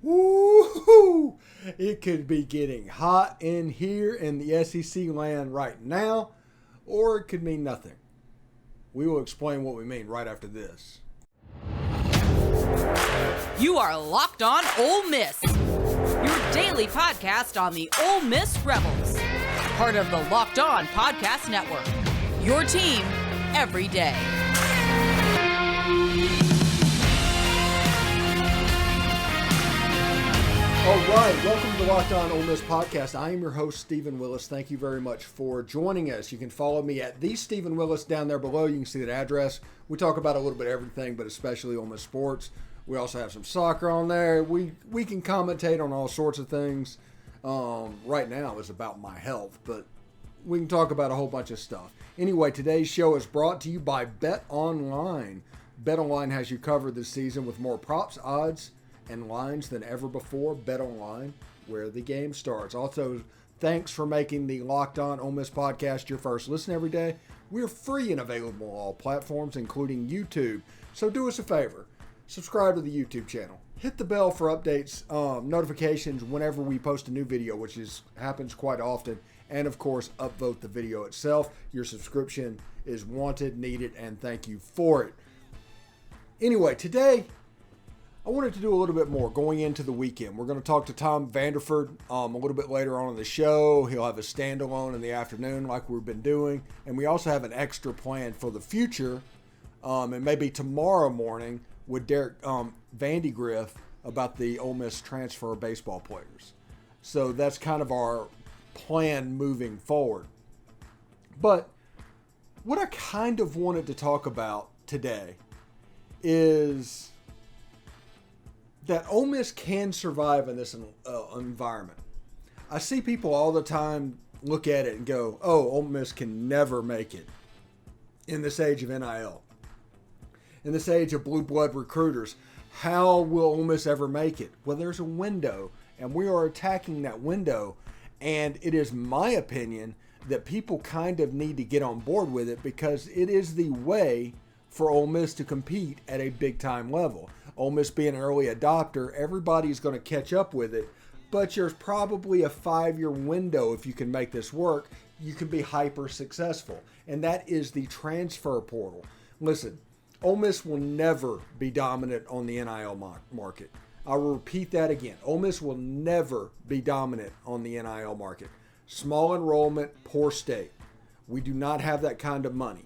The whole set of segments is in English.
Woo-hoo! It could be getting hot in here in the SEC land right now, or it could mean nothing. We will explain what we mean right after this. You are Locked On Ole Miss, your daily podcast on the Ole Miss Rebels, part of the Locked On Podcast Network, your team every day. All right, welcome to the Locked On Ole Miss podcast. I am your host, Stephen Willis. Thank you very much for joining us. You can follow me at the Stephen Willis down there below. You can see that address. We talk about a little bit of everything, but especially Ole Miss sports. We also have some soccer on there. We can commentate on all sorts of things. Right now is about my health, but we can talk about a whole bunch of stuff. Anyway, today's show is brought to you by Bet Online. Bet Online has you covered this season with more props, odds, and lines than ever before. Bet Online, where the game starts. Also, thanks for making the Locked On Ole Miss podcast your first listen every day. We're free and available on all platforms, including YouTube. So do us a favor. Subscribe to the YouTube channel. Hit the bell for updates, notifications whenever we post a new video, which happens quite often. And, of course, upvote the video itself. Your subscription is wanted, needed, and thank you for it. Anyway, today, I wanted to do a little bit more going into the weekend. We're going to talk to Tom Vanderford a little bit later on in the show. He'll have a standalone in the afternoon like we've been doing. And we also have an extra plan for the future, and maybe tomorrow morning with Derek Vandegrift about the Ole Miss transfer baseball players. So that's kind of our plan moving forward. But what I kind of wanted to talk about today is that Ole Miss can survive in this environment. I see people all the time look at it and go, oh, Ole Miss can never make it in this age of NIL. In this age of blue blood recruiters, how will Ole Miss ever make it? Well, there's a window, and we are attacking that window. And it is my opinion that people kind of need to get on board with it because it is the way for Ole Miss to compete at a big-time level. Ole Miss being an early adopter, everybody's going to catch up with it, but there's probably a 5-year window if you can make this work. You can be hyper-successful, and that is the transfer portal. Listen, Ole Miss will never be dominant on the NIL market. I will repeat that again. Ole Miss will never be dominant on the NIL market. Small enrollment, poor state. We do not have that kind of money.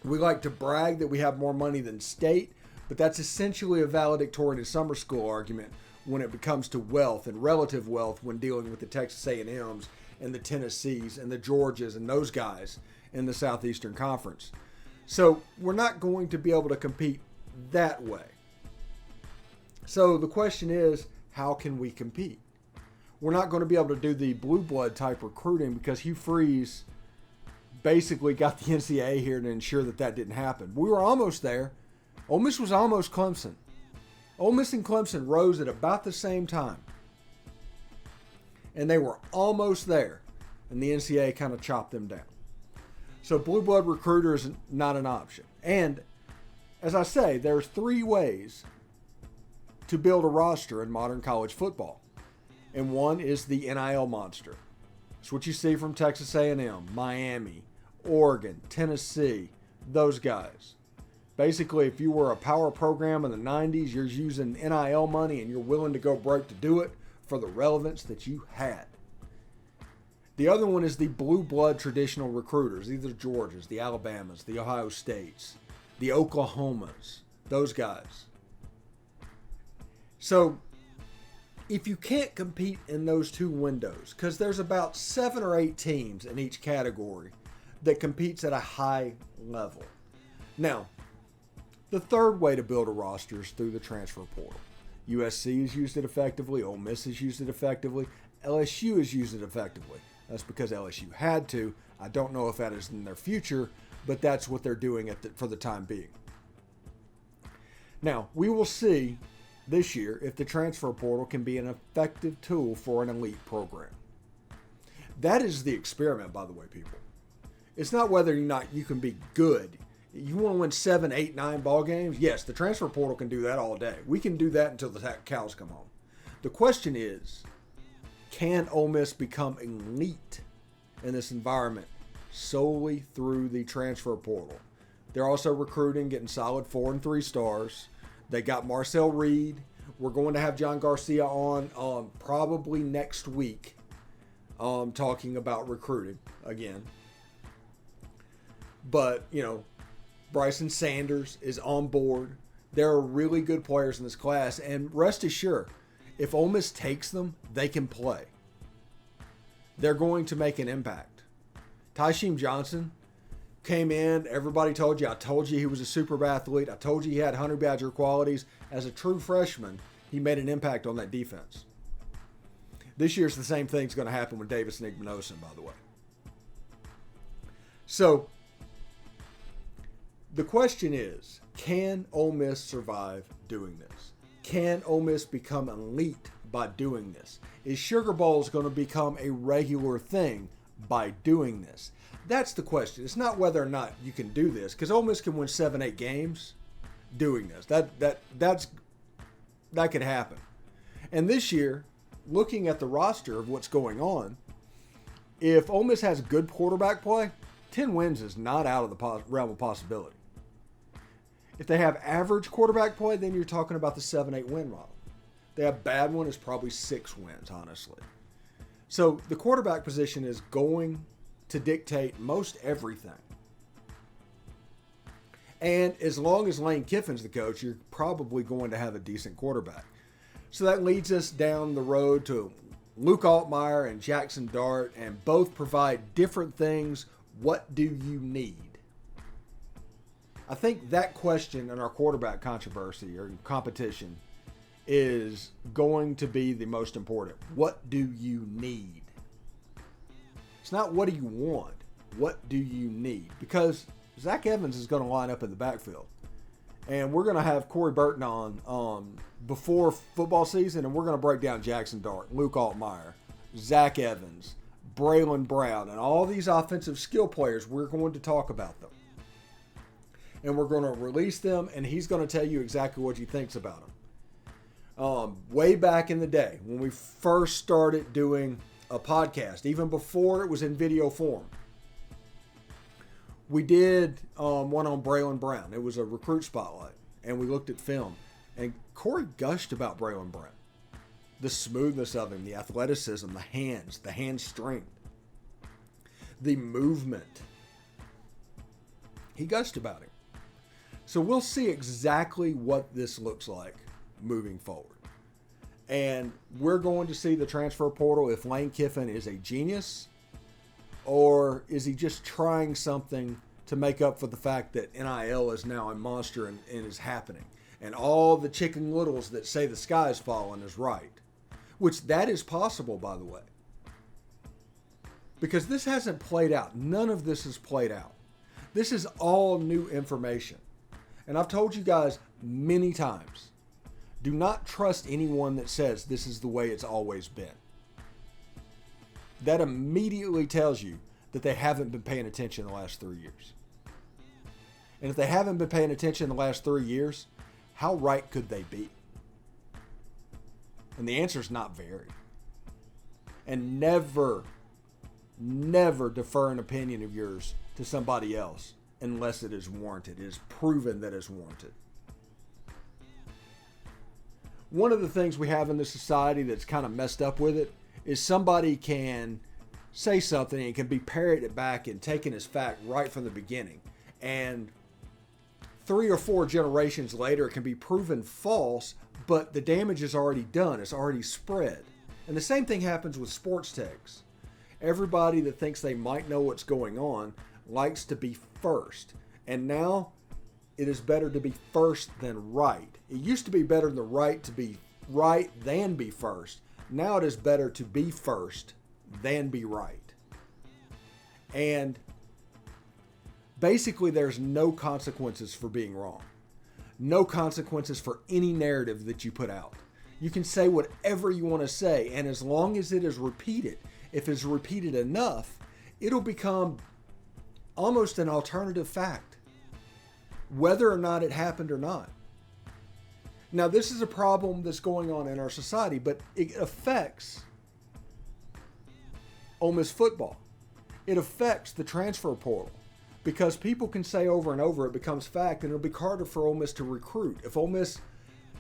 We like to brag that we have more money than state, but that's essentially a valedictorian and summer school argument when it comes to wealth and relative wealth when dealing with the Texas A&Ms and the Tennessees and the Georgias and those guys in the Southeastern Conference. So we're not going to be able to compete that way. So the question is, how can we compete? We're not going to be able to do the blue blood type recruiting because Hugh Freeze basically got the NCAA here to ensure that that didn't happen. We were almost there. Ole Miss was almost Clemson. Ole Miss and Clemson rose at about the same time. And they were almost there. And the NCAA kind of chopped them down. So blue blood recruiter is not an option. And as I say, there's 3 ways to build a roster in modern college football. And one is the NIL monster. It's what you see from Texas A&M, Miami, Oregon, Tennessee, those guys. Basically, if you were a power program in the 90s, you're using NIL money and you're willing to go broke to do it for the relevance that you had. The other one is the blue blood traditional recruiters, either the Georgias, the Alabamas, the Ohio States, the Oklahomas, those guys. So if you can't compete in those 2 windows, because there's about 7 or 8 teams in each category that competes at a high level. Now, the third way to build a roster is through the transfer portal. USC has used it effectively. Ole Miss has used it effectively. LSU has used it effectively. That's because LSU had to. I don't know if that is in their future, but that's what they're doing for the time being. Now, we will see this year if the transfer portal can be an effective tool for an elite program. That is the experiment, by the way, people. It's not whether or not you can be good. You want to win 7, 8, 9 ball games? Yes, the transfer portal can do that all day. We can do that until the cows come home. The question is, can Ole Miss become elite in this environment solely through the transfer portal? They're also recruiting, getting solid 4 and 3 stars. They got Marcel Reed. We're going to have John Garcia on probably next week, talking about recruiting again. But, Bryson Sanders is on board. There are really good players in this class, and rest assured, if Ole Miss takes them, they can play. They're going to make an impact. Tysheem Johnson came in. Everybody told you. I told you he was a super athlete. I told you he had Honey Badger qualities. As a true freshman, he made an impact on that defense. This year's the same thing's going to happen with Davis and Igmanosin, by the way. So, the question is, can Ole Miss survive doing this? Can Ole Miss become elite by doing this? Is Sugar Bowls going to become a regular thing by doing this? That's the question. It's not whether or not you can do this, because Ole Miss can win 7-8 games doing this. That could happen. And this year, looking at the roster of what's going on, if Ole Miss has good quarterback play, 10 wins is not out of the realm of possibility. If they have average quarterback play, then you're talking about the 7-8 win model. If they have bad one, it's probably 6 wins, honestly. So the quarterback position is going to dictate most everything. And as long as Lane Kiffin's the coach, you're probably going to have a decent quarterback. So that leads us down the road to Luke Altmaier and Jackson Dart, and both provide different things. What do you need? I think that question in our quarterback controversy or competition is going to be the most important. What do you need? It's not what do you want. What do you need? Because Zach Evans is going to line up in the backfield. And we're going to have Corey Burton on before football season, and we're going to break down Jackson Dart, Luke Altmaier, Zach Evans, Braylon Brown, and all these offensive skill players. We're going to talk about them. And we're going to release them, and he's going to tell you exactly what he thinks about them. Way back in the day, when we first started doing a podcast, even before it was in video form, we did one on Braylon Brown. It was a recruit spotlight, and we looked at film. And Corey gushed about Braylon Brown. The smoothness of him, the athleticism, the hands, the hand strength, the movement. He gushed about him. So we'll see exactly what this looks like moving forward. And we're going to see the transfer portal, if Lane Kiffin is a genius, or is he just trying something to make up for the fact that NIL is now a monster and is happening. And all the chicken littles that say the sky is falling is right. Which that is possible, by the way. Because this hasn't played out. None of this has played out. This is all new information. And I've told you guys many times, do not trust anyone that says this is the way it's always been. That immediately tells you that they haven't been paying attention the last 3 years. And if they haven't been paying attention the last 3 years, how right could they be? And the answer is not very. And never defer an opinion of yours to somebody else unless it is warranted. It is proven that it's warranted. One of the things we have in this society that's kind of messed up with it is somebody can say something and it can be parroted back and taken as fact right from the beginning. And 3 or 4 generations later, it can be proven false, but the damage is already done. It's already spread. And the same thing happens with sports takes. Everybody that thinks they might know what's going on likes to be first. And now it is better to be first than right. It used to be better than the right to be right than be first. Now it is better to be first than be right. And basically there's no consequences for being wrong. No consequences for any narrative that you put out. You can say whatever you want to say, and as long as it is repeated, if it's repeated enough, it'll become almost an alternative fact, whether or not it happened or not. Now, this is a problem that's going on in our society, but it affects Ole Miss football. It affects the transfer portal because people can say over and over, it becomes fact, and it'll be harder for Ole Miss to recruit. If Ole Miss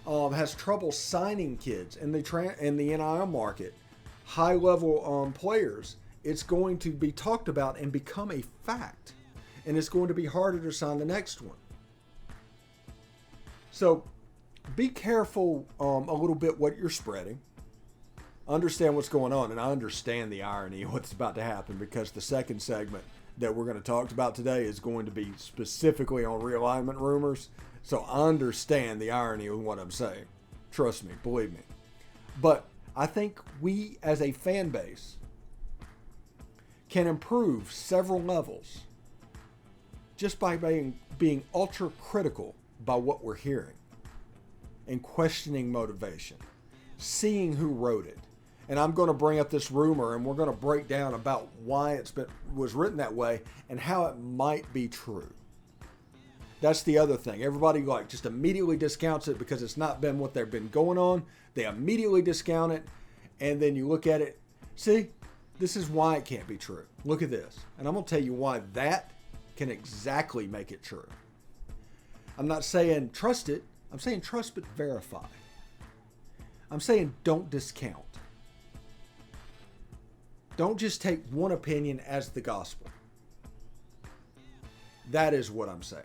has trouble signing kids in the NIL market, high-level players, it's going to be talked about and become a fact. And it's going to be harder to sign the next one. So be careful a little bit what you're spreading. Understand what's going on. And I understand the irony of what's about to happen, because the second segment that we're going to talk about today is going to be specifically on realignment rumors. So I understand the irony of what I'm saying. Trust me, believe me. But I think we as a fan base can improve several levels just by being ultra critical by what we're hearing and questioning motivation, seeing who wrote it. And I'm going to bring up this rumor, and we're going to break down about why was written that way and how it might be true. That's the other thing. Everybody just immediately discounts it because it's not been what they've been going on. They immediately discount it, and then you look at it. See, this is why it can't be true. Look at this. And I'm going to tell you why that can exactly make it true. I'm not saying trust it. I'm saying trust but verify. I'm saying don't discount. Don't just take one opinion as the gospel. That is what I'm saying.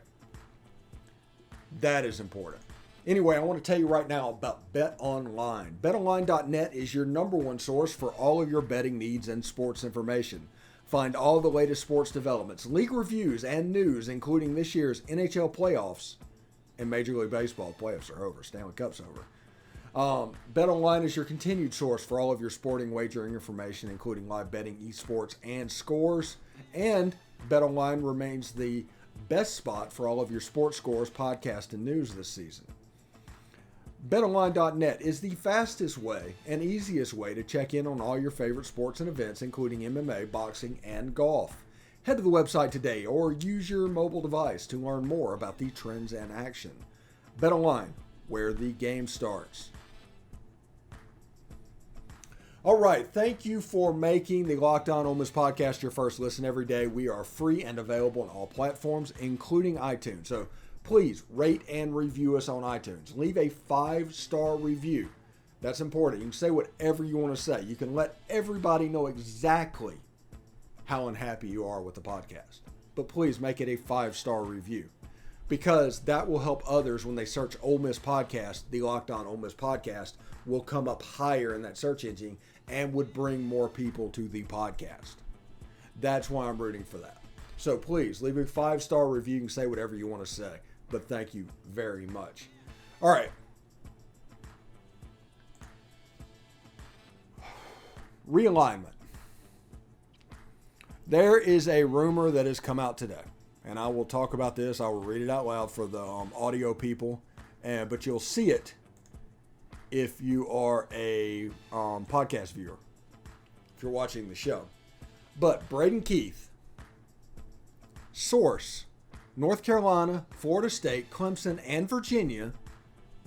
That is important. Anyway, I want to tell you right now about BetOnline. BetOnline.net is your number one source for all of your betting needs and sports information. Find all the latest sports developments, league reviews, and news, including this year's NHL playoffs and Major League Baseball. Playoffs are over. Stanley Cup's over. BetOnline is your continued source for all of your sporting wagering information, including live betting, esports, and scores. And BetOnline remains the best spot for all of your sports scores, podcast, and news this season. BetOnline.net is the fastest way and easiest way to check in on all your favorite sports and events, including MMA, boxing, and golf. Head to the website today or use your mobile device to learn more about the trends and action. BetOnline, where the game starts. All right, thank you for making the Locked On Ole Miss podcast your first listen every day. We are free and available on all platforms, including iTunes. So please rate and review us on iTunes. Leave a 5-star review. That's important. You can say whatever you want to say. You can let everybody know exactly how unhappy you are with the podcast. But please make it a 5-star review, because that will help others when they search Ole Miss podcast. The Locked On Ole Miss podcast will come up higher in that search engine and would bring more people to the podcast. That's why I'm rooting for that. So please leave a 5-star review. You can say whatever you want to say, but thank you very much. All right. Realignment. There is a rumor that has come out today, and I will talk about this. I will read it out loud for the audio people, but you'll see it if you are a podcast viewer, if you're watching the show. But Braden Keith, source, North Carolina, Florida State, Clemson, and Virginia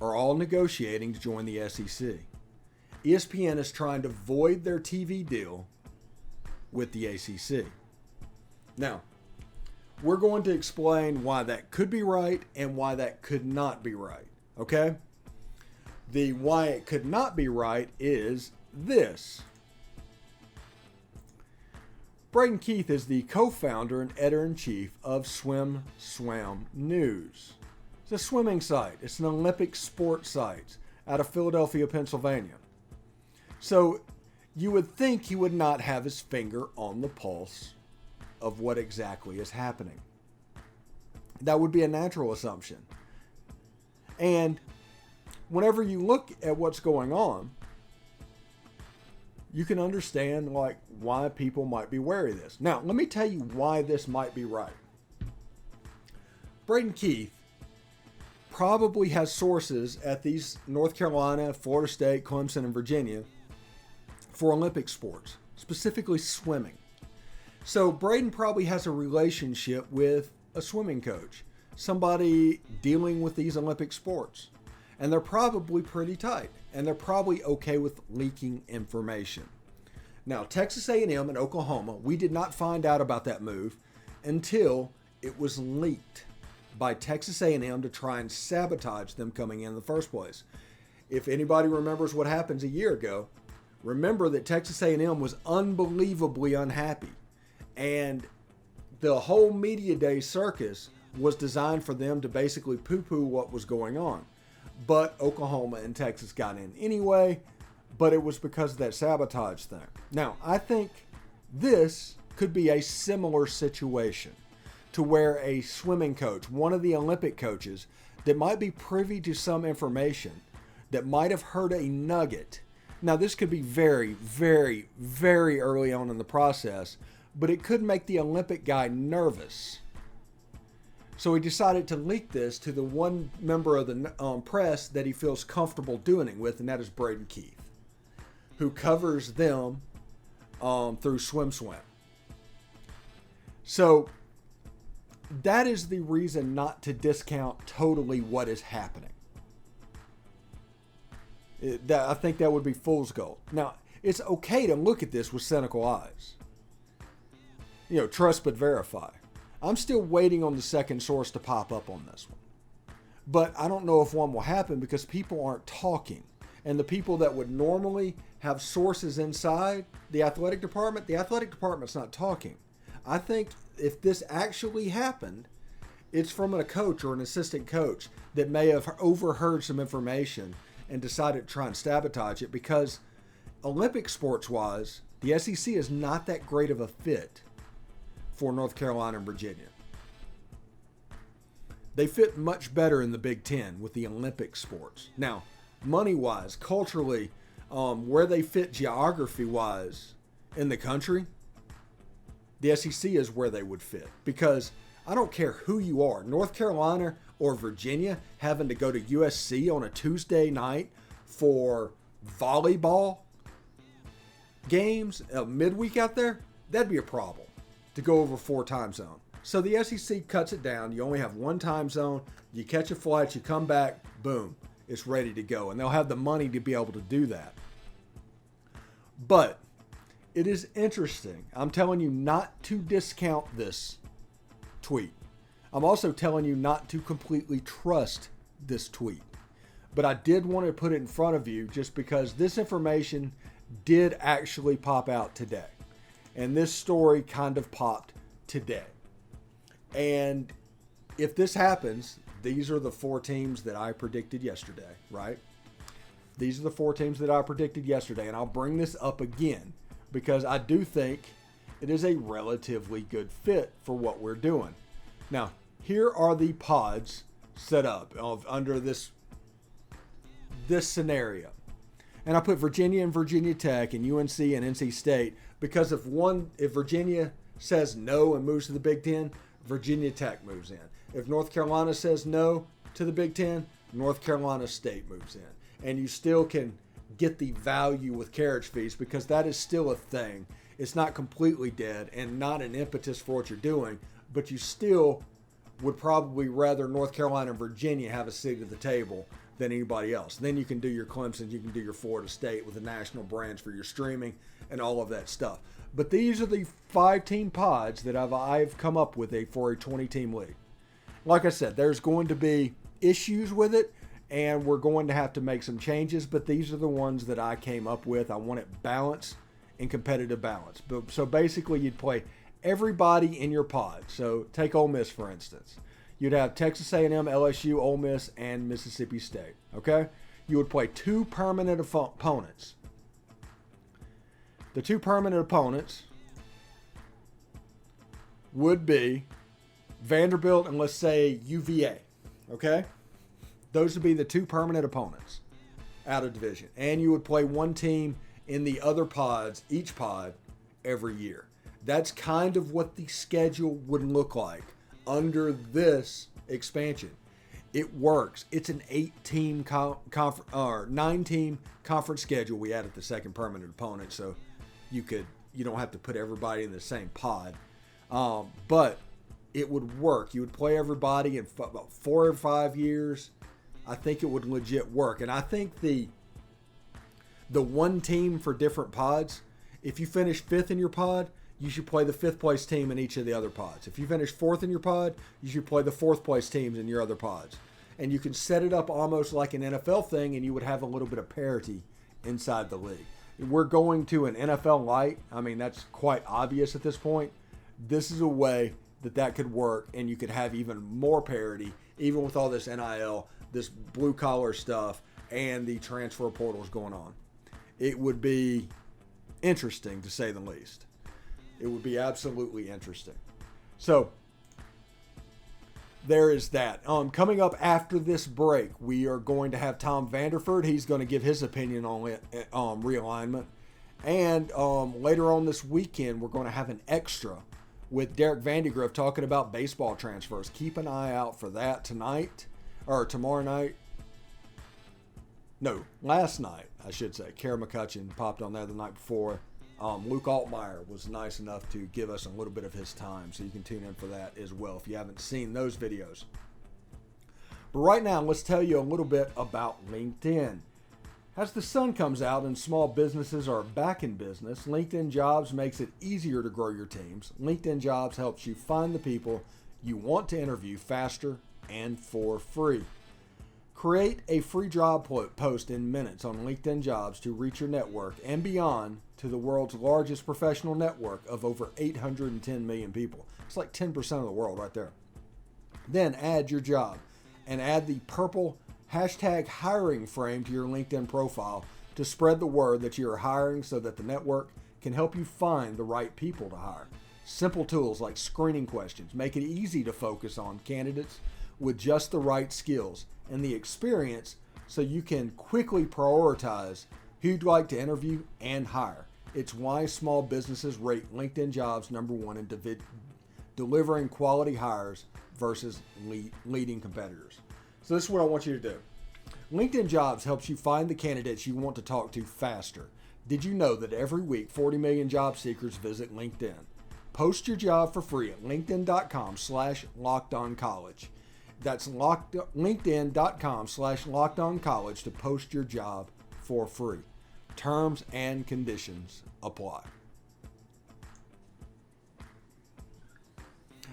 are all negotiating to join the SEC. ESPN is trying to void their TV deal with the ACC. Now, we're going to explain why that could be right and why that could not be right, okay? The why it could not be right is this. Braden Keith is the co-founder and editor-in-chief of Swim Swam News. It's a swimming site. It's an Olympic sports site out of Philadelphia, Pennsylvania. So you would think he would not have his finger on the pulse of what exactly is happening. That would be a natural assumption. And whenever you look at what's going on, you can understand why people might be wary of this. Now, let me tell you why this might be right. Braden Keith probably has sources at these North Carolina, Florida State, Clemson, and Virginia for Olympic sports, specifically swimming. So Braden probably has a relationship with a swimming coach, somebody dealing with these Olympic sports. and they're probably pretty tight, and they're probably okay with leaking information. Now, Texas A&M and Oklahoma, we did not find out about that move until it was leaked by Texas A&M to try and sabotage them coming in the first place. If anybody remembers what happened a year ago, remember that Texas A&M was unbelievably unhappy, and the whole media day circus was designed for them to basically poo-poo what was going on. But Oklahoma and Texas got in anyway, but it was because of that sabotage thing. Now, I think this could be a similar situation to where a swimming coach, one of the Olympic coaches, that might be privy to some information that might have heard a nugget. Now, this could be very, very, very early on in the process, but it could make the Olympic guy nervous. So he decided to leak this to the one member of the press that he feels comfortable doing it with, and that is Braden Keith, who covers them through Swim. So that is the reason not to discount totally what is happening. I think that would be fool's gold. Now, it's okay to look at this with cynical eyes. Trust but verify. I'm still waiting on the second source to pop up on this one. But I don't know if one will happen because people aren't talking. And the people that would normally have sources inside the athletic department's not talking. I think if this actually happened, it's from a coach or an assistant coach that may have overheard some information and decided to try and sabotage it, because Olympic sports-wise, the SEC is not that great of a fit for North Carolina and Virginia. They fit much better in the Big Ten with the Olympic sports. Now, money-wise, culturally, where they fit geography-wise in the country, the SEC is where they would fit. Because I don't care who you are, North Carolina or Virginia, having to go to USC on a Tuesday night for volleyball games, midweek out there, that'd be a problem to go over 4 time zones. So the SEC cuts it down. You only have 1 time zone. You catch a flight, you come back, boom, it's ready to go. And they'll have the money to be able to do that. But it is interesting. I'm telling you not to discount this tweet. I'm also telling you not to completely trust this tweet. But I did want to put it in front of you just because this information did actually pop out today. And this story kind of popped today. And if this happens, these are the 4 teams that I predicted yesterday, right? These are the 4 teams that I predicted yesterday. And I'll bring this up again because I do think it is a relatively good fit for what we're doing. Now, here are the pods set up under this scenario. And I put Virginia and Virginia Tech and UNC and NC State because if Virginia says no and moves to the Big Ten, Virginia Tech moves in. If North Carolina says no to the Big Ten, North Carolina State moves in. And you still can get the value with carriage fees because that is still a thing. It's not completely dead and not an impetus for what you're doing, but you still would probably rather North Carolina and Virginia have a seat at the table than anybody else. Then you can do your Clemson, you can do your Florida State with the national brands for your streaming and all of that stuff. But these are the 5-team pods that I've come up with for a 20-team league. Like I said, there's going to be issues with it, and we're going to have to make some changes, but these are the ones that I came up with. I want it balanced and competitive balance. So basically, you'd play everybody in your pod. So take Ole Miss, for instance. You'd have Texas A&M, LSU, Ole Miss, and Mississippi State, okay? You would play 2 permanent opponents. The 2 permanent opponents would be Vanderbilt and, let's say, UVA, okay? Those would be the 2 permanent opponents out of division. And you would play 1 team in the other pods, each pod, every year. That's kind of what the schedule would look like under this expansion. It works. It's an 8-team 9-team conference schedule. We added the second permanent opponent, so you don't have to put everybody in the same pod. But it would work. You would play everybody in about 4 or 5 years, I think it would legit work. And I think the one team for different pods, if you finish 5th in your pod, you should play the 5th place team in each of the other pods. If you finish 4th in your pod, you should play the 4th place teams in your other pods. And you can set it up almost like an NFL thing, and you would have a little bit of parity inside the league. We're going to an NFL light. I mean, that's quite obvious at this point. This is a way that could work, and you could have even more parity, even with all this NIL, this blue-collar stuff, and the transfer portals going on. It would be interesting, to say the least. It would be absolutely interesting. So, there is that. Coming up after this break, we are going to have Tom Vanderford. He's going to give his opinion on realignment. And later on this weekend, we're going to have an extra with Derek Vandergriff talking about baseball transfers. Keep an eye out for that tonight, or tomorrow night. No, last night, I should say. Kara McCutcheon popped on there the night before. Luke Altmaier was nice enough to give us a little bit of his time, so you can tune in for that as well if you haven't seen those videos. But right now, let's tell you a little bit about LinkedIn. As the sun comes out and small businesses are back in business, LinkedIn Jobs makes it easier to grow your teams. LinkedIn Jobs helps you find the people you want to interview faster and for free. Create a free job post in minutes on LinkedIn Jobs to reach your network and beyond to the world's largest professional network of over 810 million people. It's like 10% of the world right there. Then add your job and add the purple #hiring frame to your LinkedIn profile to spread the word that you are hiring so that the network can help you find the right people to hire. Simple tools like screening questions make it easy to focus on candidates with just the right skills and the experience so you can quickly prioritize who you'd like to interview and hire. It's why small businesses rate LinkedIn Jobs #1 in delivering quality hires versus leading competitors. So this is what I want you to do. LinkedIn Jobs helps you find the candidates you want to talk to faster. Did you know that every week 40 million job seekers visit LinkedIn? Post your job for free at linkedin.com/lockedoncollege. That's linkedin.com/lockedoncollege to post your job for free. Terms and conditions apply.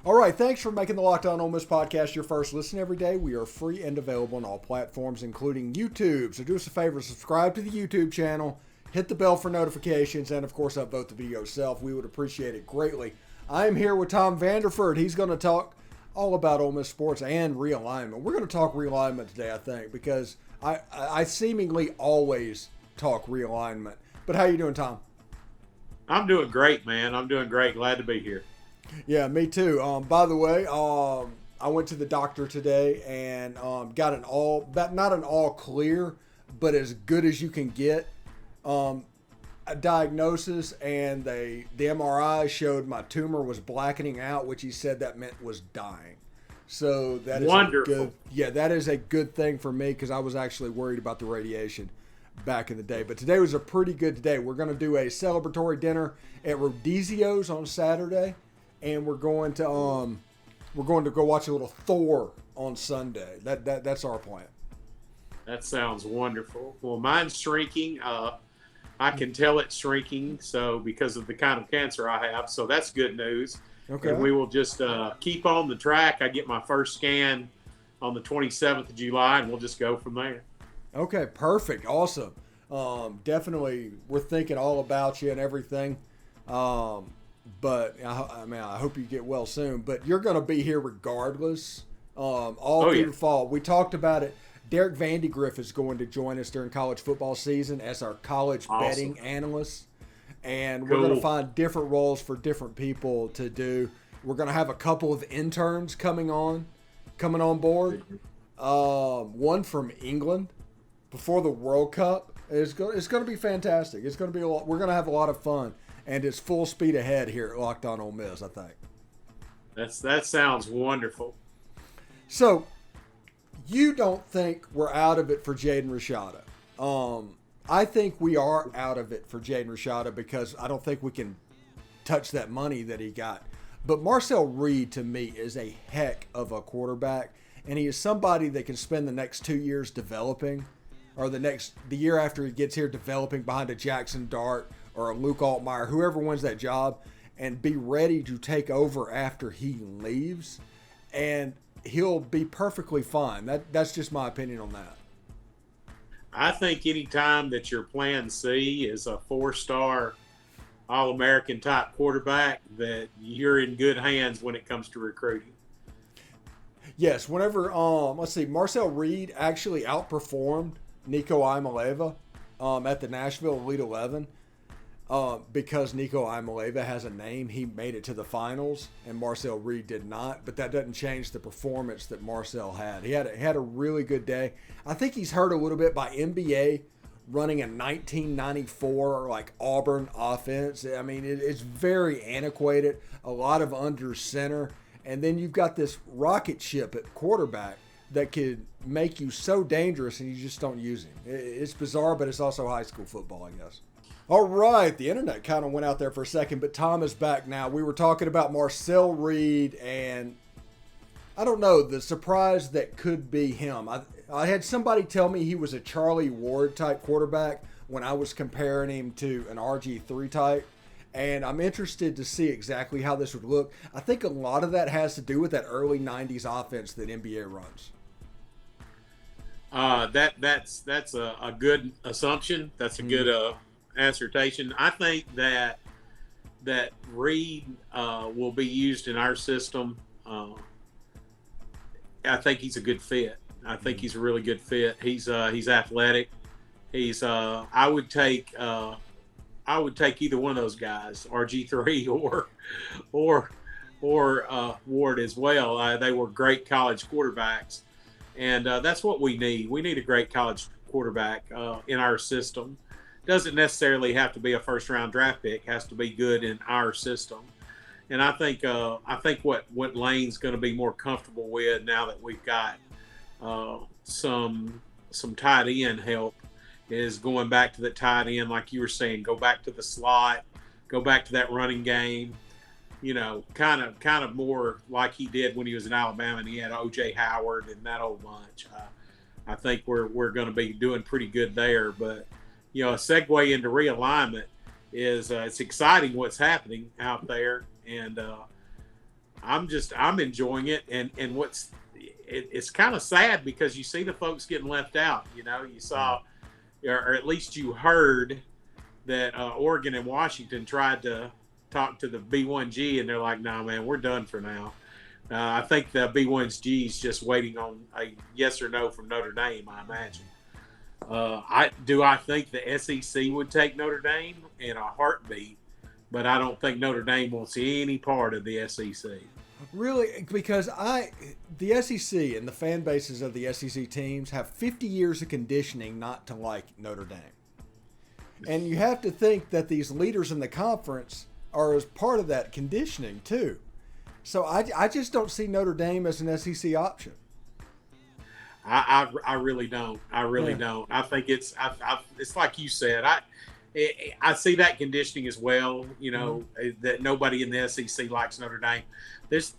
All right, thanks for making the Locked On Ole Miss podcast your first listen every day. We are free and available on all platforms, including YouTube. So do us a favor, subscribe to the YouTube channel, hit the bell for notifications, and of course, upvote the video yourself. We would appreciate it greatly. I'm here with Tom Vanderford. He's going to talk all about Ole Miss sports and realignment. We're going to talk realignment today, I think, because I seemingly always talk realignment. But how you doing, Tom? I'm doing great, man. I'm doing great. Glad to be here. Yeah, me too. By the way, I went to the doctor today and got not an all clear, but as good as you can get, a diagnosis, and the MRI showed my tumor was blackening out, which he said that meant was dying. So that is wonderful. That is a good thing for me because I was actually worried about the radiation back in the day. But today was a pretty good day. We're going to do a celebratory dinner at Rodizio's on Saturday. And we're going to go watch a little Thor on Sunday. That's our plan. That sounds wonderful. Well, mine's shrinking. I can tell it's shrinking, so because of the kind of cancer I have. So that's good news. Okay. And we will just keep on the track. I get my first scan on the 27th of July, and we'll just go from there. Okay, perfect, awesome. Definitely, we're thinking all about you and everything. But I hope you get well soon. But you're going to be here regardless, through the fall. We talked about it. Derek Vandergriff is going to join us during college football season as our college betting analyst. And we're going to find different roles for different people to do. We're going to have a couple of interns coming on board. One from England before the World Cup. It's going to be fantastic. It's going to be we're going to have a lot of fun. And it's full speed ahead here at Locked On Ole Miss, I think. That sounds wonderful. So, you don't think we're out of it for Jaden Rashada? I think we are out of it for Jaden Rashada because I don't think we can touch that money that he got. But Marcel Reed, to me, is a heck of a quarterback. and he is somebody that can spend the next 2 years developing, or the year after he gets here developing behind a Jackson Dart or a Luke Altmaier, whoever wins that job, and be ready to take over after he leaves, and he'll be perfectly fine. That's just my opinion on that. I think any time that your plan C is a 4-star All-American type quarterback, that you're in good hands when it comes to recruiting. Yes, whenever let's see, Marcel Reed actually outperformed Nico Iamaleava at the Nashville Elite 11 because Nico Iamaleava has a name. He made it to the finals, and Marcel Reed did not. But that doesn't change the performance that Marcel had. He had a really good day. I think he's hurt a little bit by NBA running a 1994 like Auburn offense. I mean, it's very antiquated. A lot of under center. And then you've got this rocket ship at quarterback that could make you so dangerous, and you just don't use him. It's bizarre, but it's also high school football, I guess. All right, the internet kind of went out there for a second, but Tom is back now. We were talking about Marcel Reed, and I don't know, the surprise that could be him. I had somebody tell me he was a Charlie Ward type quarterback when I was comparing him to an RG3 type. And I'm interested to see exactly how this would look. I think a lot of that has to do with that early 90s offense that NBA runs. That's a good assumption. That's a good assertion. I think that Reed will be used in our system. I think he's a good fit. I think he's a really good fit. He's athletic. I would take either one of those guys, RG3 or Ward as well. They were great college quarterbacks, and that's what we need. We need a great college quarterback in our system. Doesn't necessarily have to be a first-round draft pick. Has to be good in our system. And I think what Lane's going to be more comfortable with now that we've got some tight end help is going back to the tight end, like you were saying, go back to the slot, go back to that running game, kind of more like he did when he was in Alabama and he had O.J. Howard and that old bunch. I think we're going to be doing pretty good there. But, a segue into realignment is it's exciting what's happening out there. And I'm enjoying it. And it's kind of sad because you see the folks getting left out. You saw, or at least you heard that Oregon and Washington tried to talk to the B1G, and they're like, "No, man, we're done for now." I think the B1G is just waiting on a yes or no from Notre Dame, I imagine. I think the SEC would take Notre Dame in a heartbeat, but I don't think Notre Dame wants any part of the SEC. Really? Because the SEC and the fan bases of the SEC teams have 50 years of conditioning not to like Notre Dame. And you have to think that these leaders in the conference are as part of that conditioning too. So I just don't see Notre Dame as an SEC option. I really don't. I really don't. I think it's like you said. I see that conditioning as well. That nobody in the SEC likes Notre Dame. There's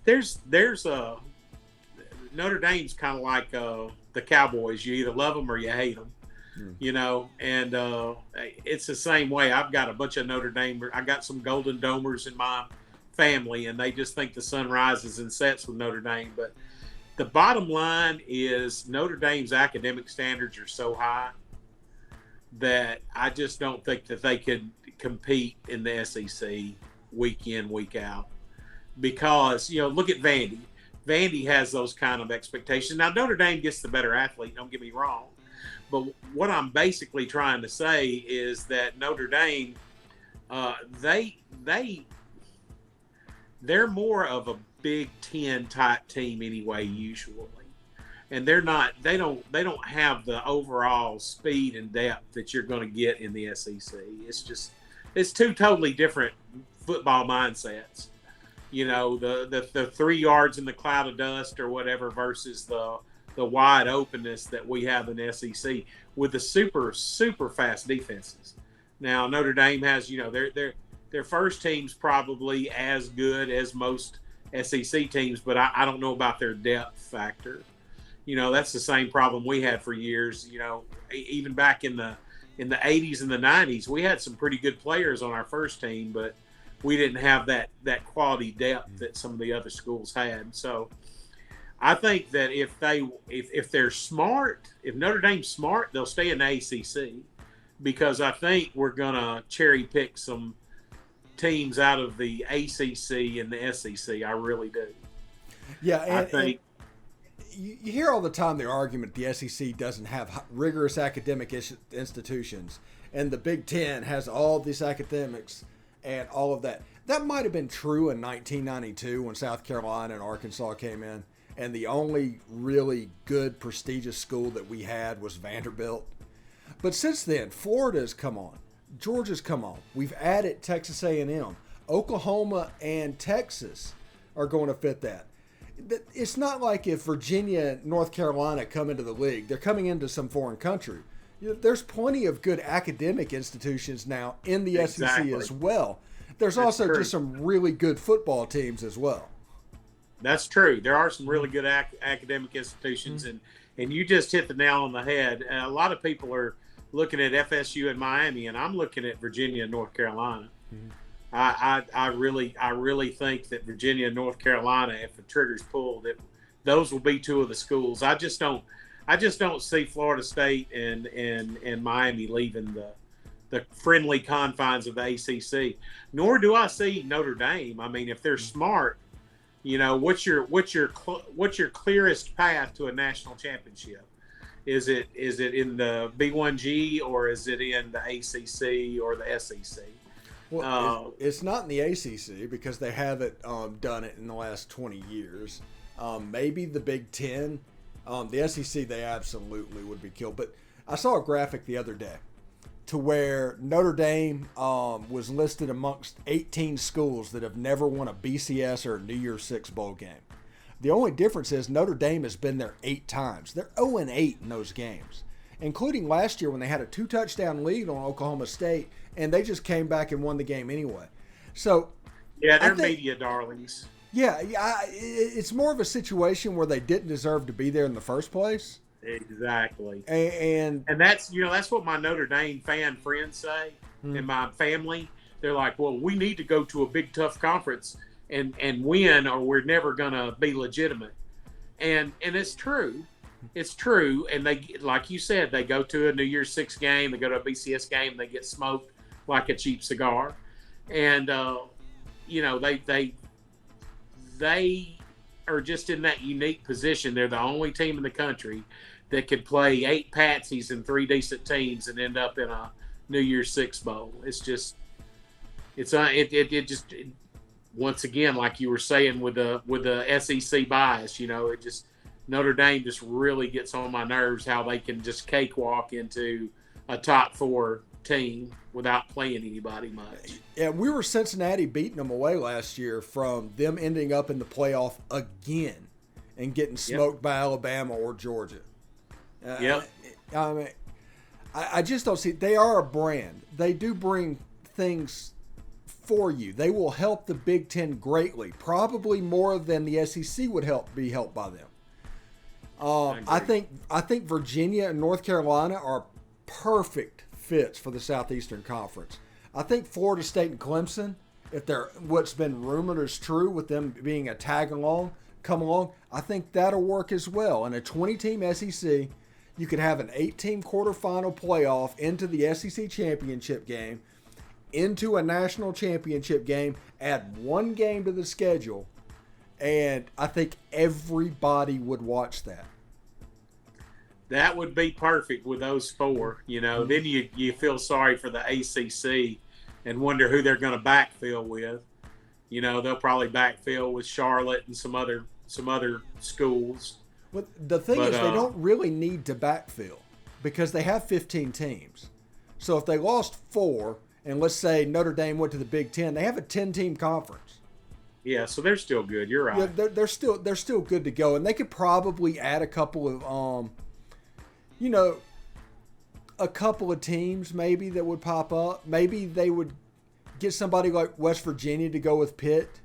Notre Dame's kind of like the Cowboys. You either love them or you hate them. And it's the same way. I've got a bunch of Notre Dame. I got some Golden Domers in my family, and they just think the sun rises and sets with Notre Dame. But the bottom line is Notre Dame's academic standards are so high that I just don't think that they could compete in the SEC week in, week out. Because, look at Vandy. Vandy has those kind of expectations. Now, Notre Dame gets the better athlete, don't get me wrong. But what I'm basically trying to say is that Notre Dame, they're more of a Big Ten type team anyway, usually. And they don't have the overall speed and depth that you're going to get in the SEC. It's two totally different football mindsets. The 3 yards in the cloud of dust or whatever versus the wide openness that we have in the SEC with the super, super fast defenses. Now, Notre Dame has, their first team's probably as good as most SEC teams, but I don't know about their depth factor. that's the same problem we had for years. Even back in the 80s and the 90s, we had some pretty good players on our first team, but we didn't have that quality depth that some of the other schools had. So I think that if they're smart, if Notre Dame's smart, they'll stay in the ACC, because I think we're going to cherry pick some teams out of the ACC and the SEC. I really do. Yeah, I think. You hear all the time the argument the SEC doesn't have rigorous academic institutions, and the Big Ten has all these academics and all of that. That might have been true in 1992 when South Carolina and Arkansas came in, and the only really good, prestigious school that we had was Vanderbilt. But since then, Florida's come on. Georgia's come on. We've added Texas A&M. Oklahoma and Texas are going to fit that. It's not like if Virginia and North Carolina come into the league, they're coming into some foreign country. There's plenty of good academic institutions now in the SEC as well. There's also just some really good football teams as well. That's true. There are some really good academic institutions, and you just hit the nail on the head. A lot of people are looking at FSU and Miami, and I'm looking at Virginia and North Carolina. I really think that Virginia and North Carolina, if the trigger's pulled, those will be two of the schools. I just don't see Florida State and Miami leaving the friendly confines of the ACC. Nor do I see Notre Dame. I mean, if they're smart, what's your clearest path to a national championship? Is it in the B1G, or is it in the ACC or the SEC? Well, it's not in the ACC because they haven't done it in the last 20 years. Maybe the Big Ten. The SEC, they absolutely would be killed. But I saw a graphic the other day to where Notre Dame was listed amongst 18 schools that have never won a BCS or a New Year's Six bowl game. The only difference is Notre Dame has been there 8 times. They're 0-8 in those games, including last year when they had a 2-touchdown lead on Oklahoma State, and they just came back and won the game anyway. So, yeah, they're media darlings. Yeah, it's more of a situation where they didn't deserve to be there in the first place. Exactly. And that's what my Notre Dame fan friends say, and my family. They're like, well, we need to go to a big tough conference and win, or we're never gonna be legitimate. And it's true. It's true. And they, like you said, they go to a New Year's Six game, they go to a BCS game, they get smoked like a cheap cigar. And they are just in that unique position. They're the only team in the country that could play 8 patsies and 3 decent teams and end up in a New Year's Six bowl. It's just, once again, like you were saying with the SEC bias, Notre Dame just really gets on my nerves how they can just cakewalk into a top 4 team without playing anybody much. Yeah, we were Cincinnati beating them away last year from them ending up in the playoff again and getting smoked by Alabama or Georgia. I mean, I just don't see. They are a brand. They do bring things for you. They will help the Big Ten greatly, probably more than the SEC would be helped by them. I think Virginia and North Carolina are perfect fits for the Southeastern Conference. I think Florida State and Clemson, if they're what's been rumored is true with them being a come along, I think that'll work as well. In a 20-team SEC, you could have an 8-team quarterfinal playoff into the SEC championship game, into a national championship game, add 1 game to the schedule, and I think everybody would watch that. That would be perfect with those 4. Then you feel sorry for the ACC and wonder who they're going to backfill with. They'll probably backfill with Charlotte and some other schools. Well, the thing is, they don't really need to backfill because they have 15 teams. So if they lost 4, and let's say Notre Dame went to the Big Ten, they have a 10-team conference. Yeah, so they're still good. You're right. Yeah, they're still good to go, and they could probably add a couple of a couple of teams maybe that would pop up. Maybe they would get somebody like West Virginia to go with Pitt.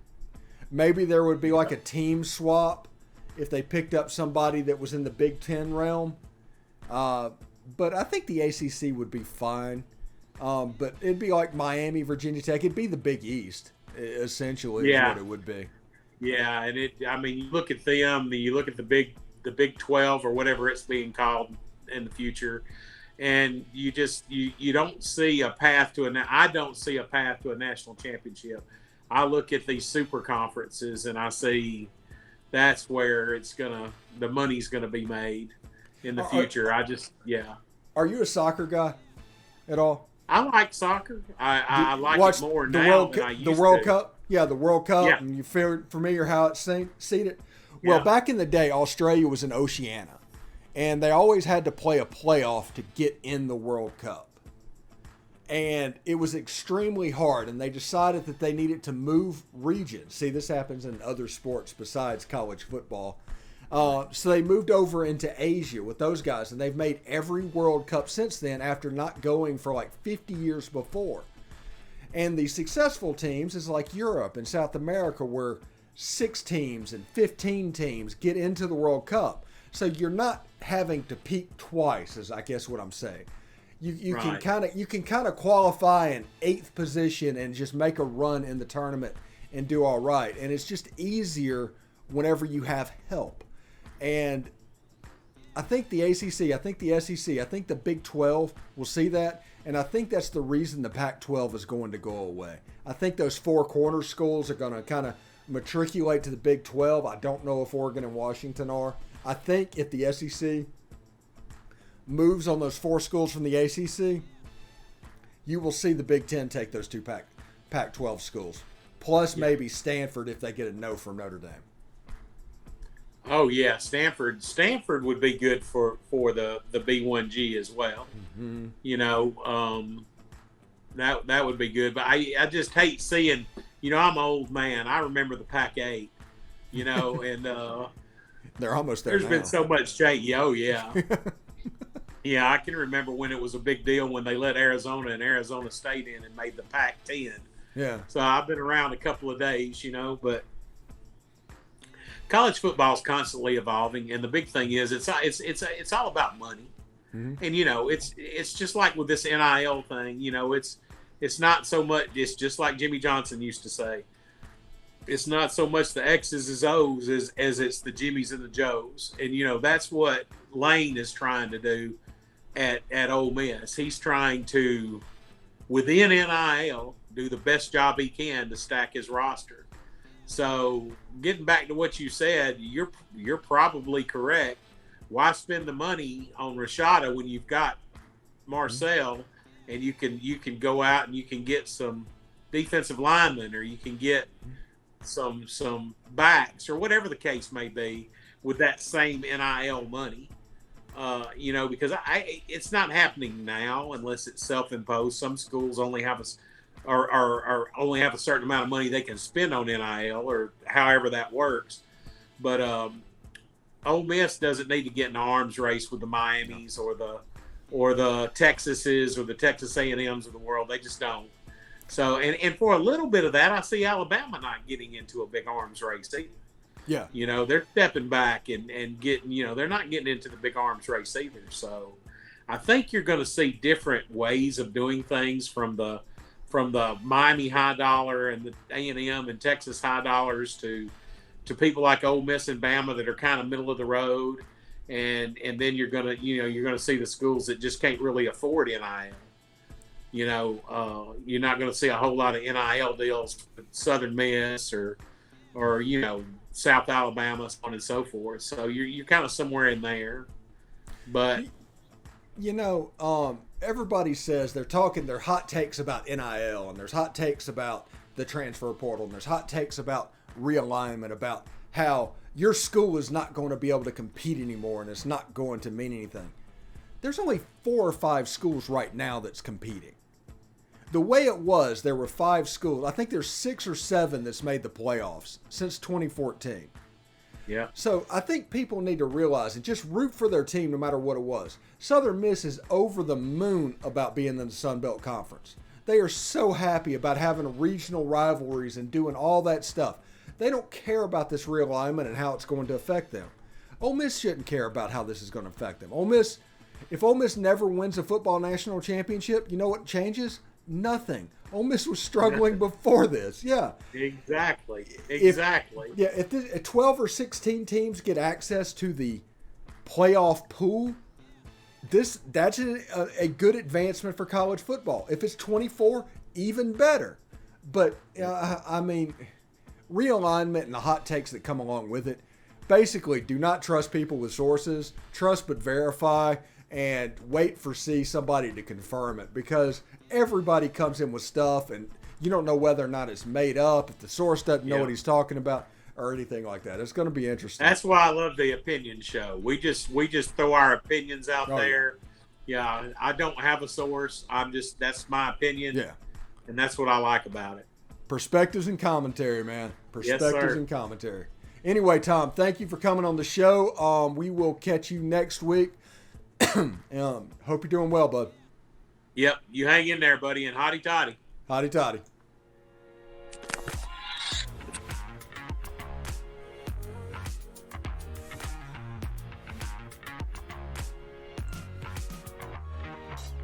Maybe there would be like a team swap if they picked up somebody that was in the Big Ten realm. But I think the ACC would be fine. But it'd be like Miami, Virginia Tech. It'd be the Big East, essentially, is what it would be. Yeah, and you look at them, you look at the Big 12 or whatever it's being called in the future, and you don't see a path to I don't see a path to a national championship. I look at these super conferences and I see that's where the money's gonna be made in the future. Are you a soccer guy at all? I like soccer. I like it more now than I used to. The World Cup? Yeah, the World Cup. Yeah. And you feel familiar how it's seated? Well, back in the day, Australia was in Oceania. And they always had to play a playoff to get in the World Cup. And it was extremely hard. And they decided that they needed to move regions. See, this happens in other sports besides college football. So they moved over into Asia with those guys, and they've made every World Cup since then after not going for like 50 years before. And the successful teams is like Europe and South America, where 6 teams and 15 teams get into the World Cup. So you're not having to peak twice, is I guess what I'm saying. You can kind of qualify in 8th position and just make a run in the tournament and do all right. And it's just easier whenever you have help. And I think the ACC, I think the SEC, I think the Big 12 will see that. And I think that's the reason the Pac-12 is going to go away. I think those 4 corner schools are going to kind of matriculate to the Big 12. I don't know if Oregon and Washington are. I think if the SEC moves on those 4 schools from the ACC, you will see the Big 10 take those 2 Pac-12 schools. Plus maybe Stanford if they get a no from Notre Dame. Oh yeah, Stanford would be good for the B1G as well. Mm-hmm. That would be good. But I just hate seeing. I'm an old man. I remember the Pac-8. And they're almost there. There's been so much change. Oh yeah, yeah. I can remember when it was a big deal when they let Arizona and Arizona State in and made the Pac-10. Yeah. So I've been around a couple of days, but. College football is constantly evolving, and the big thing is it's all about money. Mm-hmm. And it's just like with this NIL thing. It's not so much. It's just like Jimmy Johnson used to say. It's not so much the X's and O's as it's the Jimmys and the Joes, and that's what Lane is trying to do at Ole Miss. He's trying to, within NIL, do the best job he can to stack his roster. So getting back to what you said, you're probably correct. Why spend the money on Rashada when you've got Marcel, and you can go out and you can get some defensive linemen, or you can get some backs, or whatever the case may be, with that same NIL money. Because it's not happening now unless it's self-imposed. Some schools only have or only have a certain amount of money they can spend on NIL, or however that works. But Ole Miss doesn't need to get in an arms race with the Miamis or the Texases or the Texas A&Ms of the world. They just don't. So, and for a little bit of that, I see Alabama not getting into a big arms race either. Yeah. They're stepping back and getting, they're not getting into the big arms race either. So I think you're going to see different ways of doing things from the Miami high dollar and the A&M and Texas high dollars to people like Ole Miss and Bama that are kind of middle of the road, and then you're gonna see the schools that just can't really afford NIL. You're not going to see a whole lot of NIL deals with Southern Miss or South Alabama, so on and so forth. So you're kind of somewhere in there, but. Everybody says they're hot takes about NIL, and there's hot takes about the transfer portal, and there's hot takes about realignment, about how your school is not going to be able to compete anymore and it's not going to mean anything. There's only 4 or 5 schools right now that's competing. The way it was, there were 5 schools. I think there's 6 or 7 that's made the playoffs since 2014. Yeah. So I think people need to realize and just root for their team no matter what it was. Southern Miss is over the moon about being in the Sun Belt Conference. They are so happy about having regional rivalries and doing all that stuff. They don't care about this realignment and how it's going to affect them. Ole Miss shouldn't care about how this is going to affect them. If Ole Miss never wins a football national championship, you know what changes? Nothing. Ole Miss was struggling before this. Yeah. Exactly. If 12 or 16 teams get access to the playoff pool, that's a good advancement for college football. If it's 24, even better. But, realignment and the hot takes that come along with it, basically do not trust people with sources. Trust but verify, and wait for somebody to confirm it, because everybody comes in with stuff and you don't know whether or not it's made up, if the source doesn't know what he's talking about or anything like that. It's going to be interesting. That's why I love the opinion show. We just throw our opinions out there. Yeah, I don't have a source. That's my opinion. Yeah. And that's what I like about it. Perspectives and commentary, man. Perspectives Yes, sir. and commentary. Anyway, Tom, thank you for coming on the show. We will catch you next week. Hope you're doing well, bud. Yep. You hang in there, buddy, and hotty toddy. Hotty toddy.